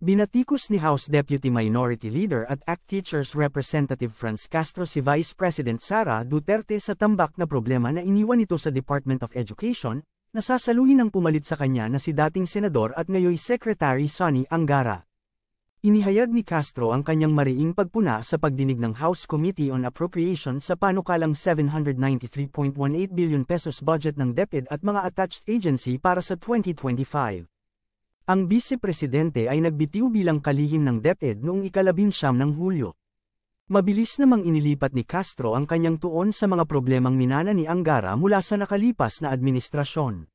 Binatikos ni House Deputy Minority Leader at ACT Teachers Representative Franz Castro si Vice President Sara Duterte sa tambak na problema na iniwan ito sa Department of Education, na sasaluhin ng pumalit sa kanya na si dating Senador at ngayoy Secretary Sonny Angara. Inihayag ni Castro ang kanyang mariing pagpuna sa pagdinig ng House Committee on Appropriations sa panukalang 793.18 billion pesos budget ng DepEd at mga attached agency para sa 2025. Ang Vice-Presidente ay nagbitiw bilang kalihim ng DepEd noong ika-19 ng Hulyo. Mabilis namang inilipat ni Castro ang kanyang tuon sa mga problemang minana ni Angara mula sa nakalipas na administrasyon.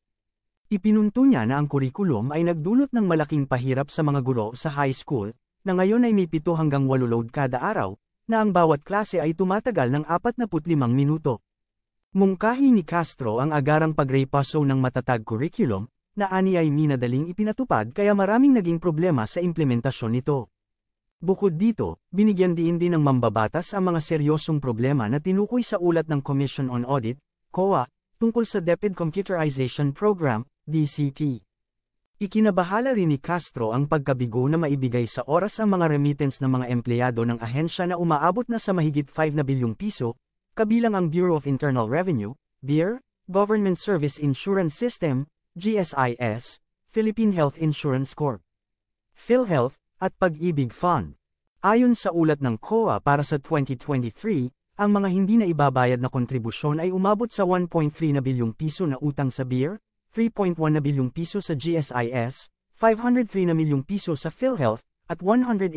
Ipinunto niya na ang kurikulum ay nagdulot ng malaking pahirap sa mga guro sa high school, na ngayon ay may 7 hanggang 8 load kada araw, na ang bawat klase ay tumatagal ng 45 minuto. Mungkahi ni Castro ang agarang pagrepaso ng matatag curriculum, na ani ay minadaling ipinatupad kaya maraming naging problema sa implementasyon nito. Bukod dito, binigyan diin ng mambabatas ang mga seryosong problema na tinukoy sa ulat ng Commission on Audit, COA, tungkol sa DepEd Computerization Program, DCP. Ikinabahala rin ni Castro ang pagkabigo na maibigay sa oras ang mga remittance ng mga empleyado ng ahensya na umaabot na sa mahigit 5 na bilyong piso, kabilang ang Bureau of Internal Revenue, BIR, Government Service Insurance System, GSIS, Philippine Health Insurance Corp., PhilHealth, at Pag-ibig Fund. Ayon sa ulat ng COA para sa 2023, ang mga hindi na ibabayad na kontribusyon ay umabot sa 1.3 na bilyong piso na utang sa BIR, 3.1 na bilyong piso sa GSIS, 503 na milyong piso sa PhilHealth, at 182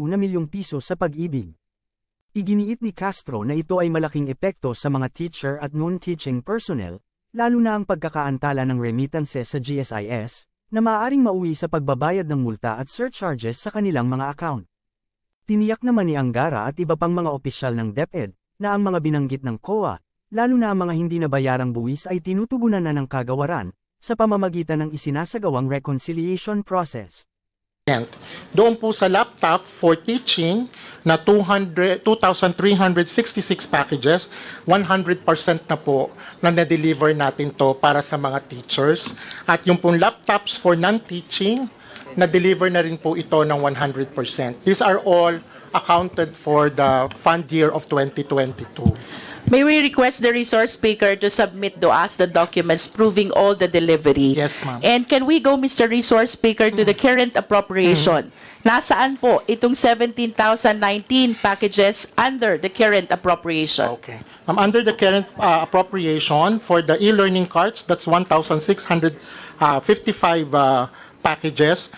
na milyong piso sa Pag-ibig. Iginiit ni Castro na ito ay malaking epekto sa mga teacher at non-teaching personnel, lalo na ang pagkakaantala ng remittances sa GSIS, na maaaring mauwi sa pagbabayad ng multa at surcharges sa kanilang mga account. Tiniyak naman ni Angara at iba pang mga opisyal ng DepEd, na ang mga binanggit ng COA, lalo na ang mga hindi nabayarang buwis ay tinutugunan na ng kagawaran, sa pamamagitan ng isinasagawang reconciliation process. Doon po sa laptop for teaching na 2,366 packages, 100% na po na na-deliver natin to para sa mga teachers. At yung pong laptops for non-teaching, na-deliver na rin po ito ng 100%. These are all accounted for the fund year of 2022. May we request the resource speaker to submit to us the documents proving all the delivery? Yes, ma'am. And can we go, Mr. Resource Speaker, to the current appropriation? Nasaan po itong 17,019 packages under the current appropriation? Okay. Under the current appropriation for the e-learning cards, that's 1,655 packages.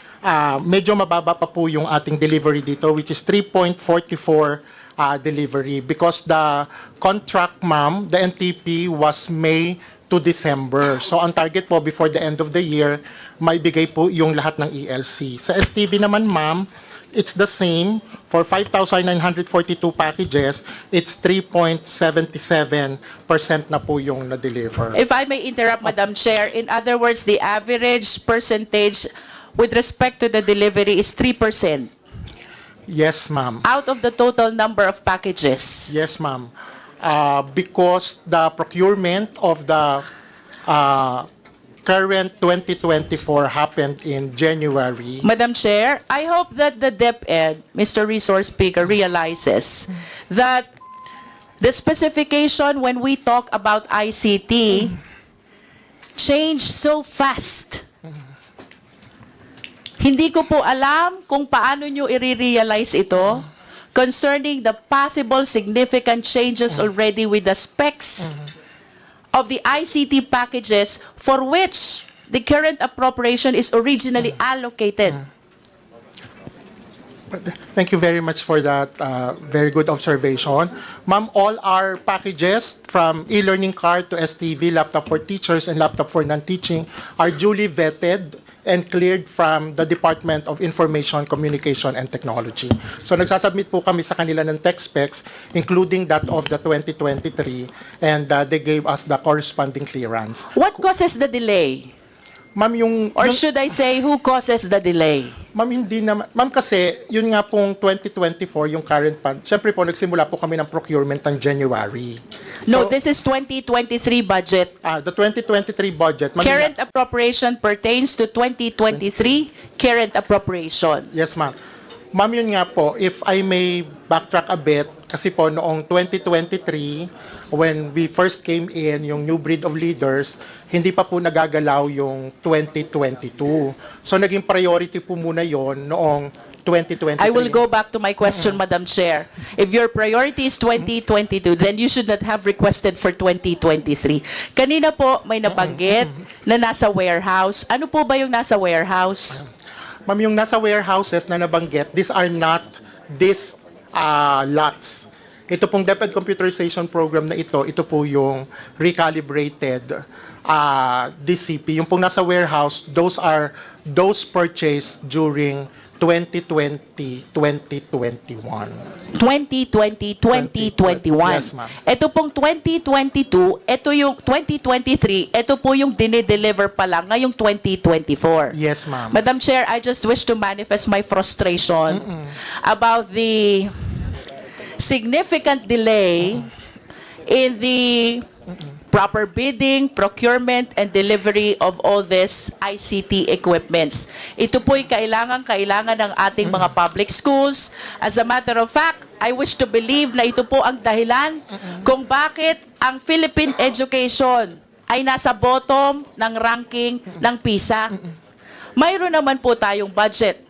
Medyo mababa pa po yung ating delivery dito, which is 3.44 delivery, because the contract, ma'am, the NTP was May to December. So ang target po before the end of the year, maibigay po yung lahat ng ELC. Sa STV naman, ma'am, it's the same. For 5,942 packages, it's 3.77% na po yung na-deliver. If I may interrupt, Madam Chair, in other words, the average percentage with respect to the delivery is 3%. Yes, ma'am. Out of the total number of packages. Yes, ma'am. Because the procurement of the current 2024 happened in January. Madam Chair, I hope that the DepEd, Mr. Resource Speaker, realizes that the specification when we talk about ICT changed so fast. Hindi ko po alam kung paano nyo i-realize ito concerning the possible significant changes already with the specs of the ICT packages for which the current appropriation is originally allocated. Thank you very much for that very good observation. Ma'am, all our packages from e-learning card to STV, laptop for teachers and laptop for non-teaching are duly vetted and cleared from the Department of Information, Communication, and Technology. So nagsasubmit po kami sa kanila ng tech specs, including that of the 2023, and they gave us the corresponding clearance. What causes the delay? Ma'am, Or should I say, who causes the delay? Ma'am, hindi naman. Ma'am, kasi yun nga pong 2024, yung current fund. Siyempre po, nagsimula po kami ng procurement ng January. No, So, this is 2023 budget. the 2023 budget. ma'am, Current appropriation pertains to 2023 current appropriation. Yes, ma'am. Ma'am, yun nga po, if I may backtrack a bit, kasi po noong 2023, when we first came in, yung new breed of leaders, hindi pa po nagagalaw yung 2022. So, naging priority po muna yon noong 2023. I will go back to my question, Madam Chair. If your priority is 2022, then you should not have requested for 2023. Kanina po may nabanggit na nasa warehouse. Ano po ba yung nasa warehouse? Ma'am, yung nasa warehouses na nabanggit, these are not these lots. Ito pong DepEd computerization program na ito po yung recalibrated DCP. Yung pong nasa warehouse, those purchased during 2020, 2021. 2020, 2021. Yes, ma'am. Ito pong 2022, ito yung 2023, ito po yung dinideliver pa lang ngayong 2024. Yes, ma'am. Madam Chair, I just wish to manifest my frustration about the significant delay in the proper bidding, procurement, and delivery of all this ICT equipments. Ito po'y kailangan ng ating mga public schools. As a matter of fact, I wish to believe na ito po ang dahilan kung bakit ang Philippine education ay nasa bottom ng ranking ng PISA. Mayroon naman po tayong budget.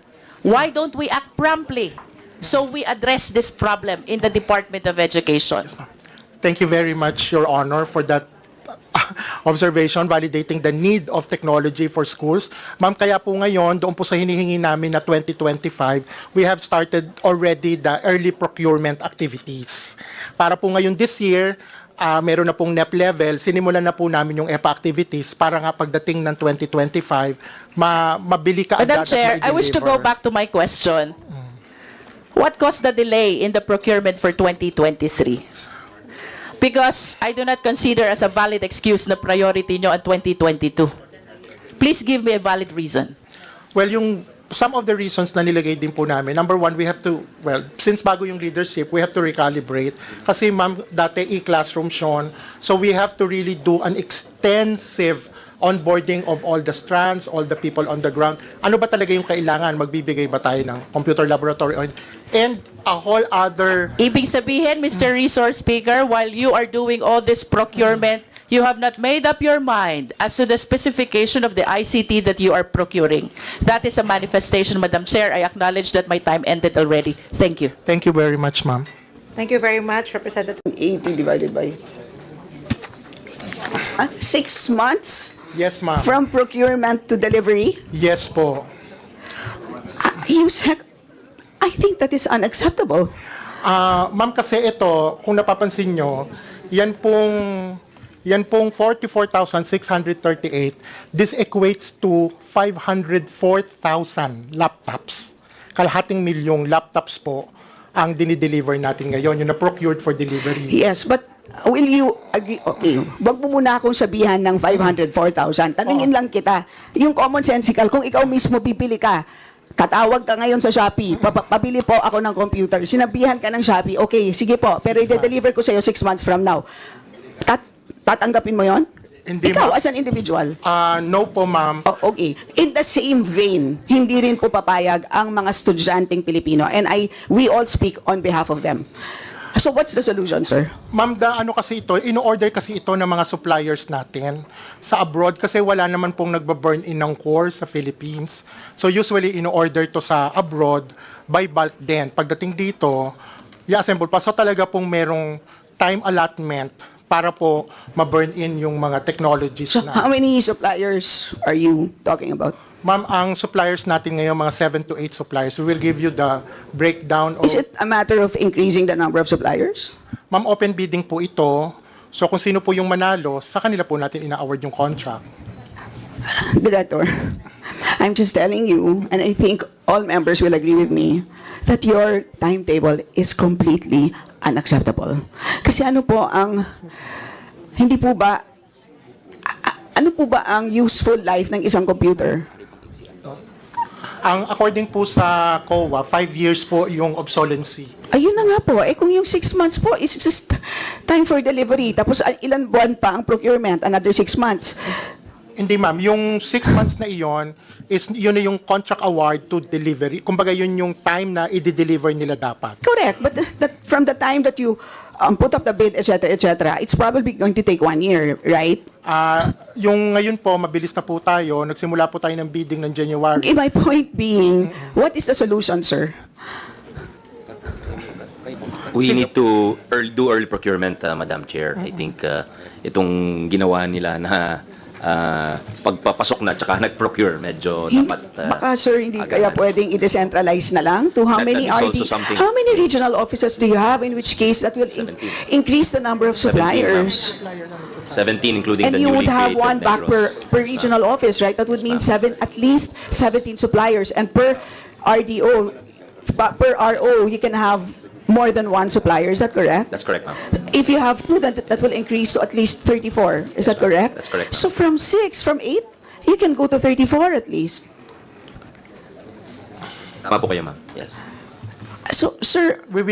Why don't we act promptly so we address this problem in the Department of Education? Thank you very much, Your Honor, for that observation validating the need of technology for schools. Ma'am, kaya po ngayon, doon po sa hinihingi namin na 2025, we have started already the early procurement activities. Para po ngayon this year, meron na pong NEP level, sinimulan na po namin yung EPA activities para nga pagdating ng 2025, mabili ka Madam agad Chair, at I wish to go back to my question. What caused the delay in the procurement for 2023? Because I do not consider as a valid excuse na priority nyo ang 2022. Please give me a valid reason. Well, some of the reasons na nilagay din po namin, number one, we have to, since bago yung leadership, we have to recalibrate. Kasi ma'am, dati e-classroom Sean, so we have to really do an extensive onboarding of all the strands, all the people on the ground. Ano ba talaga yung kailangan? Magbibigay ba tayo ng computer laboratory? And a whole other... Ibig sabihin, Mr. Resource Speaker, while you are doing all this procurement, you have not made up your mind as to the specification of the ICT that you are procuring. That is a manifestation, Madam Chair. I acknowledge that my time ended already. Thank you. Thank you very much, ma'am. Thank you very much, Representative. 80 divided by 6 months Yes, ma'am. from procurement to delivery. Yes po. You said, I think that is unacceptable. Ma'am, kasi ito, kung napapansin nyo, yan pong 44,638, this equates to 504,000 laptops. Kalahating milyong laptops po ang dinideliver natin ngayon, yung na-procured for delivery. Yes, but will you agree? Okay, wag mo muna akong sabihan ng 504,000. Tanungin lang kita, yung common sensical, kung ikaw mismo pipili ka, katawag ka ngayon sa Shopee, pabili po ako ng computer, sinabihan ka ng Shopee, okay, sige po, pero i-deliver ko sa iyo 6 months from now. Tatanggapin mo yon? Hindi, Ikaw ma'am. as an individual. No po, ma'am. Oh, okay. In the same vein, hindi rin po papayag ang mga estudyanteng Pilipino, and we all speak on behalf of them. So what's the solution, sir? Ma'am, ano kasi ito, in-order kasi ito ng mga suppliers natin sa abroad kasi wala naman pong nagba-burn in ng core sa Philippines. So usually in-order to sa abroad by bulk din. Pagdating dito, i-assemble pa. So talaga pong merong time allotment para po ma-burn in yung mga technologies So na. how many suppliers are you talking about? Ma'am, ang suppliers natin ngayon, mga 7 to 8 suppliers. We will give you the breakdown. Is it a matter of increasing the number of suppliers? Ma'am, open bidding po ito. So kung sino po yung manalo, sa kanila po natin ina-award yung contract. Director, I'm just telling you, and I think all members will agree with me, that your timetable is completely unacceptable. Kasi ano po ang ang useful life ng isang computer? Ang according po sa COA, 5 years po yung obsolescency. Ayun na nga po. Kung yung 6 months po is just time for delivery, tapos ilan buwan pa ang procurement, another 6 months. Hindi ma'am, yung 6 months na iyon, yun na yung contract award to delivery. Kumbaga yun yung time na i-deliver nila dapat. Correct. But from the time that you put up the bid, etc., it's probably going to take 1 year, right? Yung ngayon po, mabilis na po tayo. Nagsimula po tayo ng bidding ng January. Okay, my point being, what is the solution, sir? We need to do early procurement, Madam Chair. I think itong ginawa nila na pagpapasok na tsaka nag-procure, medyo dapat... Baka, sir, hindi kaya pwedeng i-decentralize na lang to how That many is also something. how many regional offices do you have, in which case that will 17. increase the number of 17, suppliers? 17, including And the you newly would have created one back Negros. per regional office, right? That would mean at least 17 suppliers. And per RDO, per RO, you can have more than one supplier. Is that correct? That's correct, ma'am. If you have two, that will increase to at least 34. Is that correct? That's correct. So from 8, you can go to 34 at least. Tama po kayo, ma'am. Yes. So, sir, We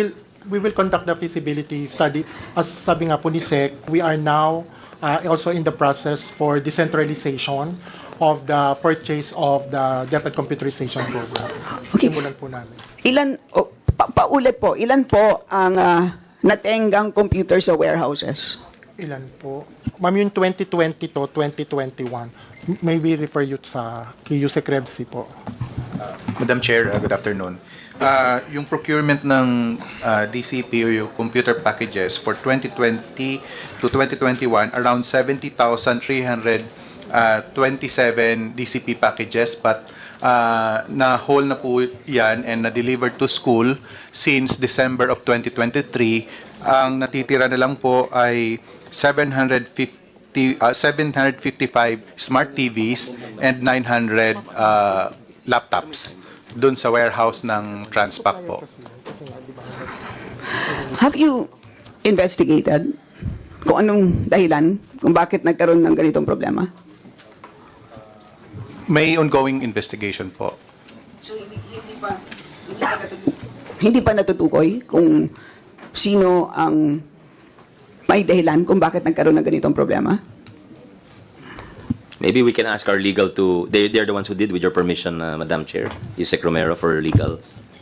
will conduct the feasibility study. As sabi nga po ni Sec, we are now also in the process for decentralization of the purchase of the DepEd computerization program. Simulan po namin. paulit po, ilan po ang natenggang computer sa warehouses? Ilan po? Ma'am, yung 2020 to 2021. May we refer you sa Yusek Rebsi po. Madam Chair, good afternoon. Yung procurement ng DCP o yung computer packages for 2020 to 2021, around 70,327 DCP packages, but na-hold na po yan and na-delivered to school since December of 2023. Ang natitira na lang po ay 755 smart TVs and 900 laptops doon sa warehouse ng Transpac po. Have you investigated kung anong dahilan kung bakit nagkaroon ng ganitong problema? May ongoing investigation po. So, hindi pa natutukoy kung sino ang may dahilan kung bakit nagkaroon ng ganitong problema? Maybe we can ask our legal to... They're the ones who did, with your permission, Madam Chair, Yusek Romero for legal.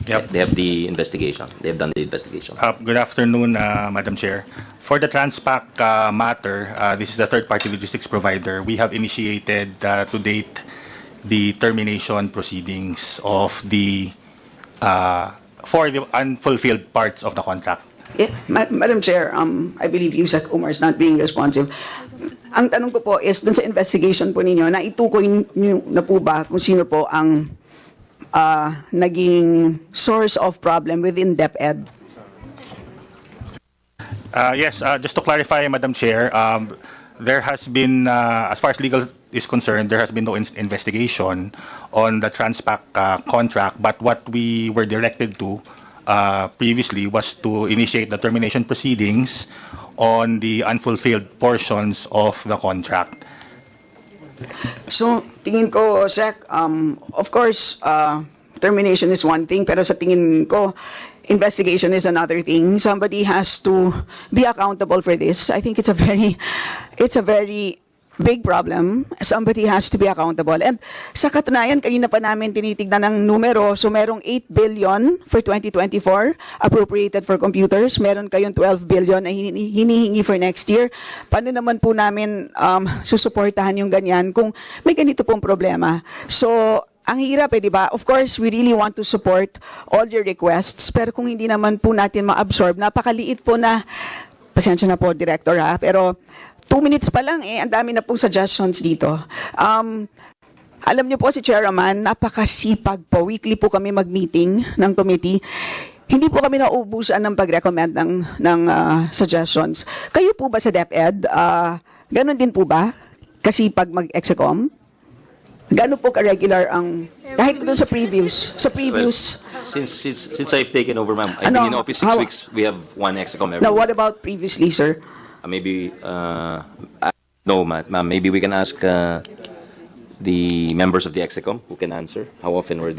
Yep. They have the investigation. They have done the investigation. Good afternoon, Madam Chair. For the Transpac matter, this is the third-party logistics provider. We have initiated to date the termination proceedings of the for the unfulfilled parts of the contract. Yeah, Madam Chair, I believe Yusek Umar is not being responsive. Ang tanong ko po is, dun sa investigation po ninyo, naitukoy niyo na po ba kung sino po ang naging source of problem within DepEd? Yes, just to clarify, Madam Chair, there has been, as far as legal is concerned, there has been no investigation on the Transpac contract, but what we were directed to previously was to initiate the termination proceedings on the unfulfilled portions of the contract. So, tingin ko, Sec, of course, termination is one thing, pero sa tingin ko, investigation is another thing. Somebody has to be accountable for this. I think it's a very big problem. Somebody has to be accountable. And sa katunayan, kanina pa namin tinitignan ng numero. So merong 8 billion for 2024 appropriated for computers. Meron kayong 12 billion na hinihingi for next year. Paano naman po namin susuportahan yung ganyan kung may ganito pong problema? So, ang hirap di ba? Of course, we really want to support all your requests. Pero kung hindi naman po natin ma-absorb, napakaliit po na, pasensya na po, Director ha, pero 2 minutes pa lang ang dami na pong suggestions dito. Alam niyo po si Chairman, napakasipag po. Weekly po kami mag-meeting ng committee. Hindi po kami nauubusan ng pag-recommend ng suggestions. Kayo po ba sa DepEd, ganun din po ba? Kasipag mag-execom? Gano'n po ka-regular ang, kahit doon sa previous? Well, since I've taken over, ma'am, I've been in office 6 weeks. We have one ExCom every Now, week. what about previously, sir? Maybe, no, ma'am, maybe we can ask the members of the EXECOM who can answer. How often were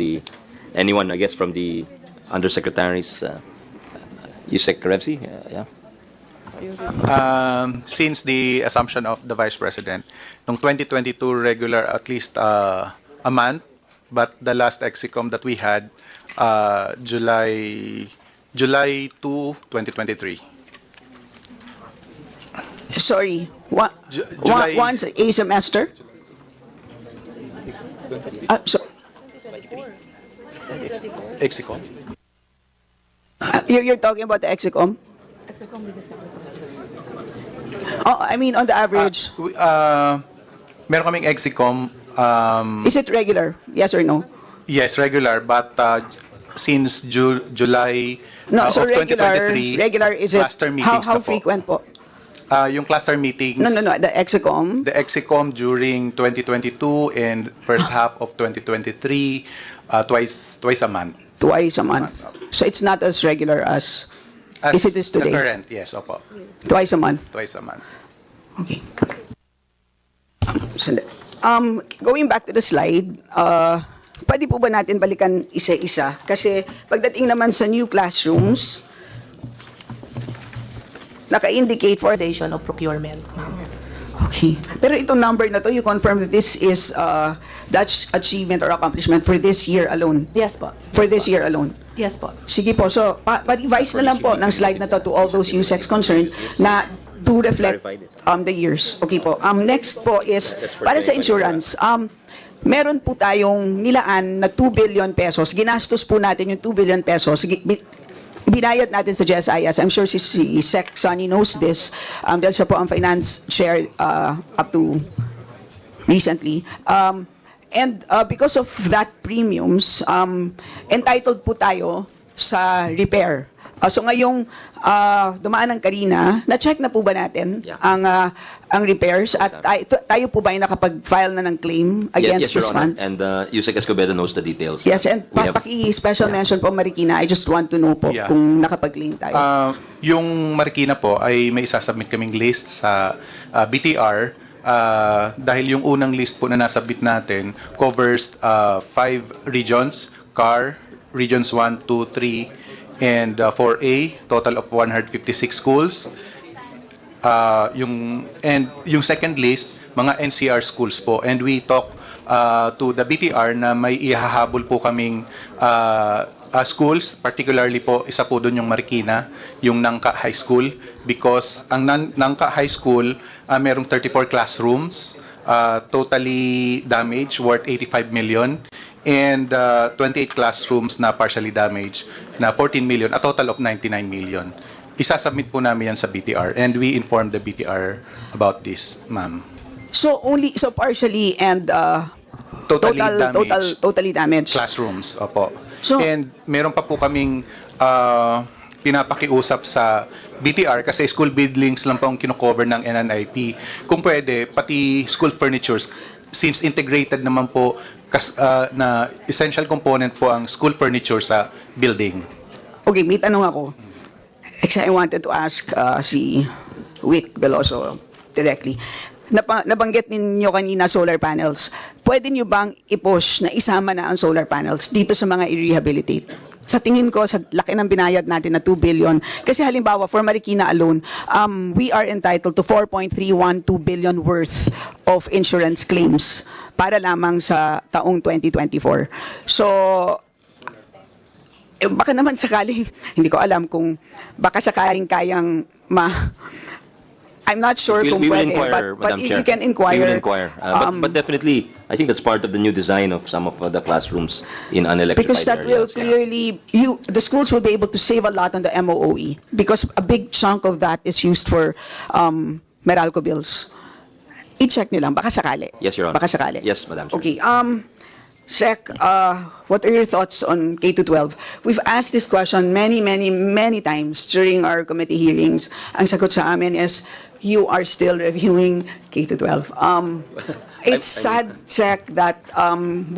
anyone, I guess, from the undersecretaries, Yusek Revsi? Yeah. Since the assumption of the Vice President, noong 2022 regular at least a month, but the last EXECOM that we had, July 2, 2023. Sorry, July- once a semester? EXECOM? You're talking about the EXECOM? Oh, I mean, on the average, Meron kaming EXECOM, is it regular? Yes or no? yes, regular, but since July No, of so regular, 2023, regular is it, cluster meetings how na po. frequent po? Yung cluster meetings, No, the EXECOM, the EXECOM during 2022 and first half of 2023, twice a month. twice a month. So it's not as regular as As it is today? the current, yes, opo. Twice a month. Twice a month. Okay. Going back to the slide, pwede po ba natin balikan isa-isa? Kasi pagdating naman sa new classrooms, naka-indicate for... Of procurement. Okay. Pero itong number na to, you confirm that this is Dutch achievement or accomplishment for this year alone? Yes po. For this year alone? Yes po. Sige po. So, pa-revise na lang po ng slide na to to all those USECs concerned na to reflect the years. Okay po. Next po is, para sa insurance, meron po tayong nilaan na 2 billion pesos. Ginastos po natin yung 2 billion pesos. Binayad natin sa GSIS. I'm sure si Sec Sonny knows this. Dahil siya po ang finance chair up to recently. And because of that premiums, entitled po tayo sa repair. So ngayong dumaan ng Karina, na-check na po ba natin ang repairs? At tayo po ba ay nakapag-file na ng claim against Yes, Your this Honor. fund? And Yusek Escobedo knows the details. Yes, and We have- paki-special mention po, Marikina, I just want to know po Yeah. kung nakapag-claim tayo. Yung Marikina po ay may isasubmit kaming list sa BTR dahil yung unang list po na nasubmit natin covers 5 regions, CAR, Regions 1, 2, 3, and 4A, total of 156 schools. Yung second list, mga NCR schools po. And we talk to the BTR na may ihahabol po kaming schools, particularly po, isa po doon yung Marikina, yung Nangka High School, because ang Nangka High School, merong 34 classrooms, totally damaged, worth 85 million, and 28 classrooms na partially damaged, na 14 million, a total of 99 million. Isasubmit po namin yan sa BTR, and we informed the BTR about this, ma'am. So partially and totally damaged. Classrooms, opo. So- And meron pa po kaming pinapakiusap sa BTR kasi school buildings lang po ang kinocover ng NNIP. Kung pwede, pati school furnitures, since integrated naman po na essential component po ang school furniture sa building. Okay, may tanong ako. Actually, I wanted to ask si Wick Veloso directly. Nabanggit ninyo kanina solar panels. Pwede nyo bang i-push na isama na ang solar panels dito sa mga i-rehabilitate? Sa tingin ko, sa laki ng binayad natin na 2 billion, kasi halimbawa, for Marikina alone, we are entitled to 4.312 billion worth of insurance claims para lamang sa taong 2024. So, baka naman sakaling, hindi ko alam kung baka sakaling kayang I'm not sure kung We will pwede, inquire, but Madam if Chair. you can inquire. We will inquire. But definitely, I think that's part of the new design of some of the classrooms in unelectrified Because that will areas. clearly, the schools will be able to save a lot on the MOOE because a big chunk of that is used for Meralco bills. I-check nyo lang, baka sakali. Yes, Your Honor. Baka sakali. Yes, Madam Chair. Okay, Sec, what are your thoughts on K-12? We've asked this question many times during our committee hearings. Ang sagot sa amin is, you are still reviewing K-12. It's sad, Sec, that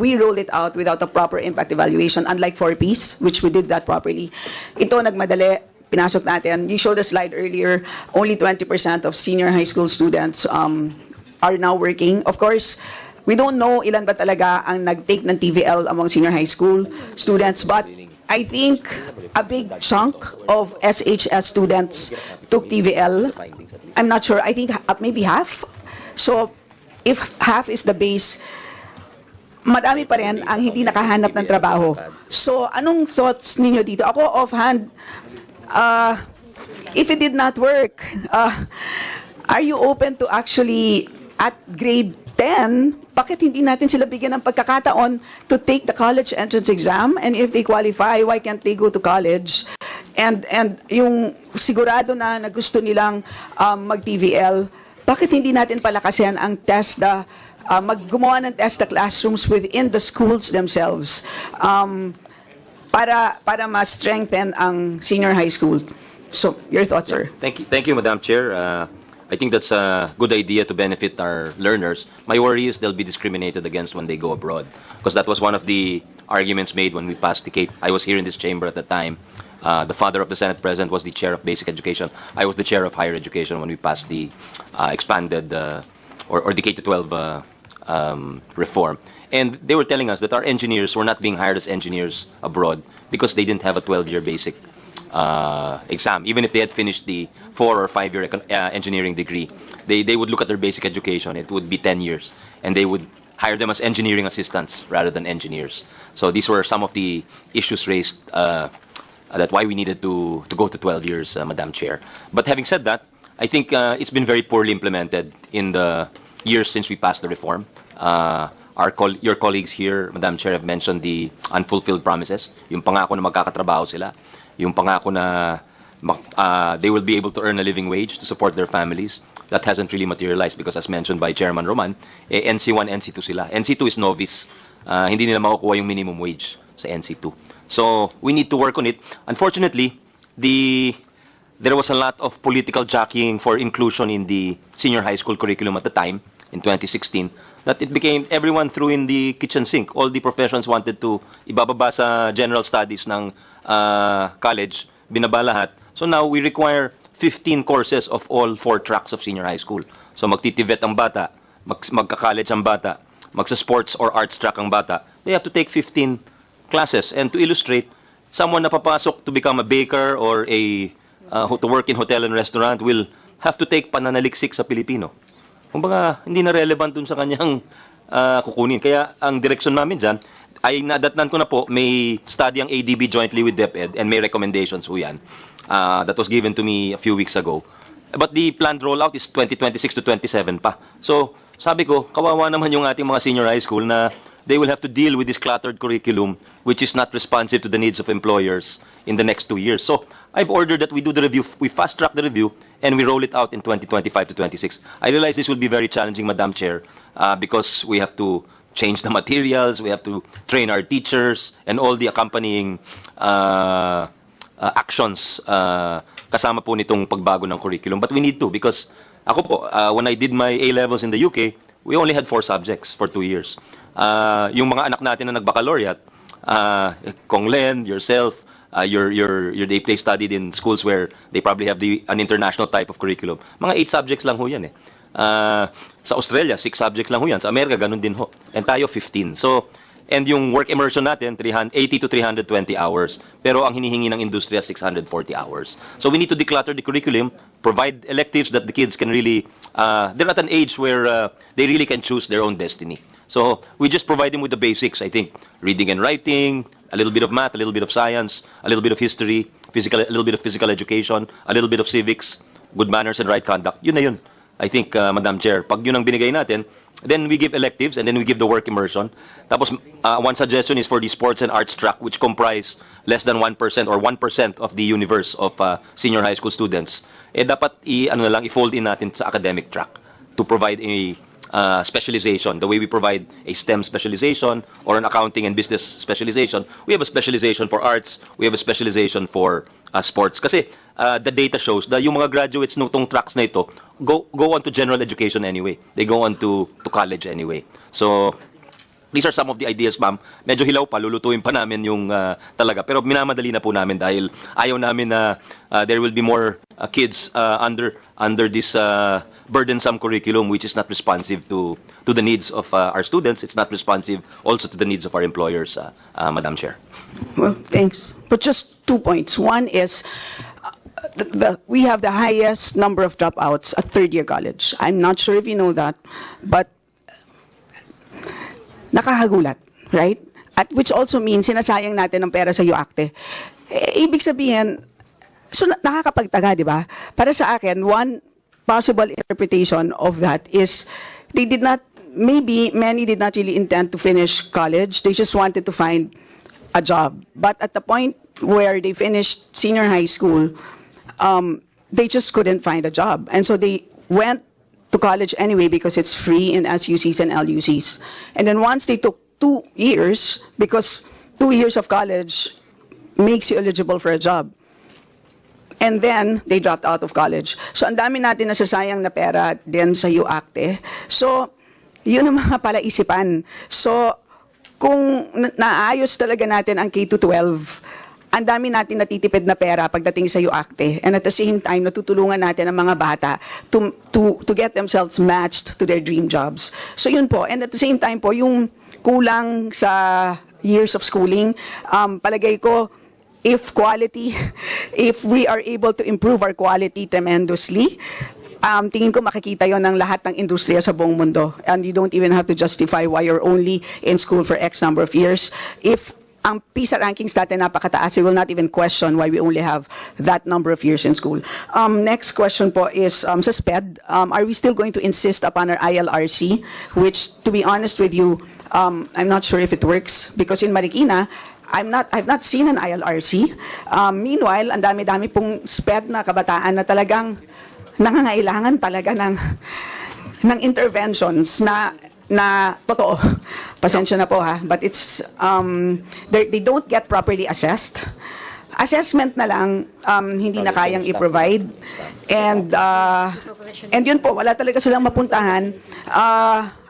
we roll it out without a proper impact evaluation, unlike 4Ps, which we did that properly. Ito, nagmadali, pinasok natin. You showed a slide earlier, only 20% of senior high school students are now working. Of course, We don't know ilan ba talaga ang nag-take ng TVL among senior high school students, but I think a big chunk of SHS students took TVL. I'm not sure. I think maybe half. So, if half is the base, madami pa rin ang hindi nakahanap ng trabaho. So, anong thoughts ninyo dito? Ako, offhand, if it did not work, are you open to actually, at grade 10, bakit hindi natin sila bigyan ng pagkakataon to take the college entrance exam? And if they qualify, why can't they go to college? And yung sigurado na gusto nilang mag-TVL, bakit hindi natin palakasin ang TESDA, maggumawa ng TESDA classrooms within the schools themselves para ma-strengthen ang senior high school? So, your thoughts, sir? Thank you, Madam Chair. I think that's a good idea to benefit our learners. My worry is they'll be discriminated against when they go abroad, because that was one of the arguments made when we passed the case. I was here in this chamber at the time. The father of the Senate President was the chair of basic education. I was the chair of higher education when we passed the expanded or the K-12 reform. And they were telling us that our engineers were not being hired as engineers abroad because they didn't have a 12-year basic exam. Even if they had finished the 4 or 5-year engineering degree, they would look at their basic education. It would be 10 years. And they would hire them as engineering assistants rather than engineers. So these were some of the issues raised that's why we needed to go to 12 years, Madam Chair. But having said that, I think it's been very poorly implemented in the years since we passed the reform. Your colleagues here, Madam Chair, have mentioned the unfulfilled promises. Yung pangako na magkakatrabaho sila. Yung pangako na they will be able to earn a living wage to support their families. That hasn't really materialized because, as mentioned by Chairman Roman, NC1, NC2 sila. NC2 is novice. Hindi nila makukuha yung minimum wage sa NC2. So we need to work on it. Unfortunately, there was a lot of political jockeying for inclusion in the senior high school curriculum at the time, in 2016, that it became everyone threw in the kitchen sink. All the professions wanted to ibababa sa general studies ng college, binaba lahat. So now we require 15 courses of all 4 tracks of senior high school. So magtitivet ang bata, magka-college ang bata, magsa-sports or arts track ang bata. They have to take 15 classes. And to illustrate, someone na papasok to become a baker or to work in hotel and restaurant will have to take pananaliksik sa Pilipino. Kumbaga, hindi na relevant dun sa kanyang kukunin. Kaya ang direksyon namin dyan, ay nadatnan ko na po, may study ang ADB jointly with DepEd and may recommendations ho yan. That was given to me a few weeks ago. But the planned rollout is 2026 to 27 pa. So, sabi ko, kawawa naman yung ating mga senior high school na they will have to deal with this cluttered curriculum which is not responsive to the needs of employers in the next 2 years. So, I've ordered that we do the review, we fast-track the review, and we roll it out in 2025 to 26. I realize this will be very challenging, Madam Chair, because we have to change the materials, we have to train our teachers, and all the accompanying actions kasama po nitong pagbago ng curriculum. But we need to, because ako po, when I did my A-levels in the UK, we only had 4 subjects for 2 years. Yung mga anak natin na nag-baccalaureate, Kong Len, yourself, they studied in schools where they probably have an international type of curriculum. Mga 8 subjects lang ho yan eh. Sa Australia, 6 subjects lang ho yan. Sa Amerika, ganun din ho. And tayo, 15. So, and yung work immersion natin, 80 to 320 hours. Pero ang hinihingi ng industriya, 640 hours. So we need to declutter the curriculum, provide electives that the kids can really, they're at an age where they really can choose their own destiny. So we just provide them with the basics, I think. Reading and writing, a little bit of math, a little bit of science, a little bit of history, a little bit of physical education, a little bit of civics, good manners and right conduct. Yun na yun. I think, Madam Chair, pag yun ang binigay natin, then we give electives and then we give the work immersion. Tapos, one suggestion is for the sports and arts track, which comprise less than 1% or 1% of the universe of senior high school students. Dapat i-fold in natin sa academic track to provide a specialization. The way we provide a STEM specialization or an accounting and business specialization, we have a specialization for arts, we have a specialization for sports. Kasi the data shows that yung mga graduates nitong tracks na ito go on to general education anyway. They go on to college anyway. So, these are some of the ideas, ma'am. Medyo hilaw pa, lulutuin pa namin yung talaga. Pero minamadali na po namin dahil ayaw namin na there will be more kids under this burdensome curriculum which is not responsive to the needs of our students. It's not responsive also to the needs of our employers, Madam Chair. Well, thanks. But just 2 points. One is we have the highest number of dropouts at third-year college. I'm not sure if you know that, but nakakagulat, right? At which also means sinasayang natin ng pera sa UACTE. Ibig sabihin, so nakakapagtaga, di ba? Para sa akin, one possible interpretation of that is maybe many did not really intend to finish college. They just wanted to find a job. But at the point where they finished senior high school, they just couldn't find a job. And so they went to college anyway because it's free in SUCs and LUCs. And then once they took 2 years, because 2 years of college makes you eligible for a job. And then, they dropped out of college. So, ang dami natin nasasayang na pera din sa UACTE. So, yun ang mga palaisipan. So, kung naayos talaga natin ang K-12, ang dami natin natitipid na pera pagdating sa UACTE. And at the same time, natutulungan natin ang mga bata to get themselves matched to their dream jobs. So, yun po. And at the same time po, yung kulang sa years of schooling, palagay ko, if we are able to improve our quality tremendously, tingin ko makikita yon ng lahat ng industriya sa buong mundo. And you don't even have to justify why you're only in school for X number of years. If ang PISA rankings natin napakataas, we will not even question why we only have that number of years in school. Next question po is sa SPED, are we still going to insist upon our ILRC, which, to be honest with you, I'm not sure if it works, because in Marikina, I've not seen an ILRC. Meanwhile, ang dami-dami pong SPED na kabataan na talagang nangangailangan talaga ng interventions na totoo. Pasensya na po ha, but it's they don't get properly assessed. Assessment na lang hindi na kayang i-provide, and yun po, wala talaga silang mapuntahan.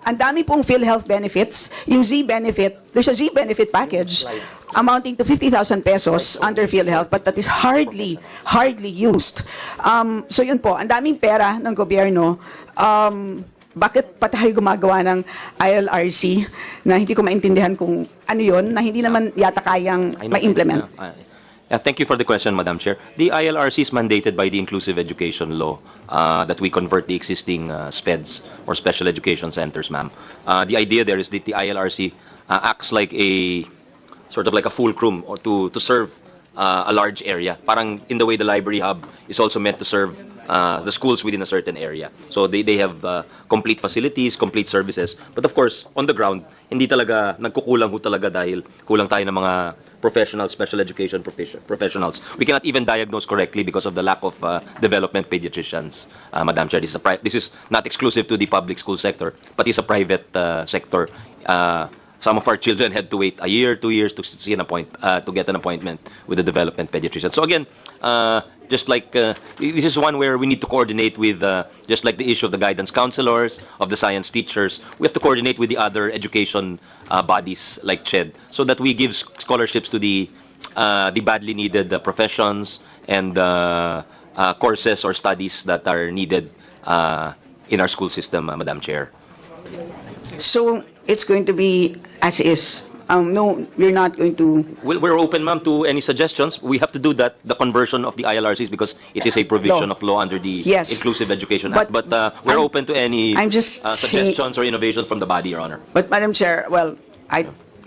Ang dami pong PhilHealth benefits. Yung Z-benefit, there's a Z-benefit package amounting to 50,000 pesos under PhilHealth, but that is hardly used. So yun po, ang daming pera ng gobyerno. Bakit pa tayo gumagawa ng ILRC na hindi ko maintindihan kung ano yun, na hindi naman yata kayang ma-implement? Thank you for the question, Madam Chair. The ILRC is mandated by the Inclusive Education Law that we convert the existing SPEDs or Special Education Centers, ma'am. The idea there is that the ILRC acts like a sort of like a fulcrum or to serve a large area. Parang in the way the library hub is also meant to serve the schools within a certain area. So they have complete facilities, complete services. But of course, on the ground, hindi talaga nagkukulang ho talaga dahil kulang tayo ng mga professionals, special education professionals. We cannot even diagnose correctly because of the lack of development pediatricians, Madam Chair. This is not exclusive to the public school sector, but it's a private sector. Some of our children had to wait a year, 2 years to see an to get an appointment with a development pediatrician. So again, just like this is one where we need to coordinate with, just like the issue of the guidance counselors, of the science teachers, we have to coordinate with the other education bodies like CHED, so that we give scholarships to the badly needed professions and courses or studies that are needed in our school system, Madam Chair. So it's going to be as is. No, we're not going to. We're open, ma'am, to any suggestions. We have to do that, the conversion of the ILRCs, because it is a provision of law under the Inclusive Education Act. But we're open to any suggestions or innovations from the body, Your Honor. But Madam Chair, well,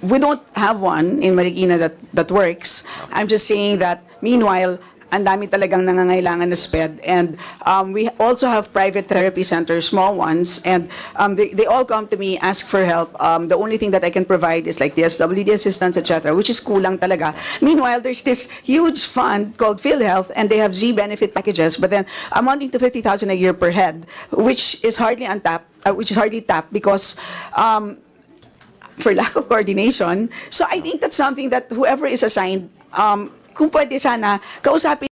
we don't have one in Marikina that works. I'm just saying that, meanwhile, ang dami talagang nangangailangan na SPED. And we also have private therapy centers, small ones, and they all come to me, ask for help. The only thing that I can provide is like the SWD assistance, etc., which is kulang talaga. Meanwhile, there's this huge fund called PhilHealth, and they have Z-benefit packages, but then amounting to 50,000 a year per head, which is hardly untapped, tapped because for lack of coordination. So I think that's something that whoever is assigned, kung pwede sana, kausapin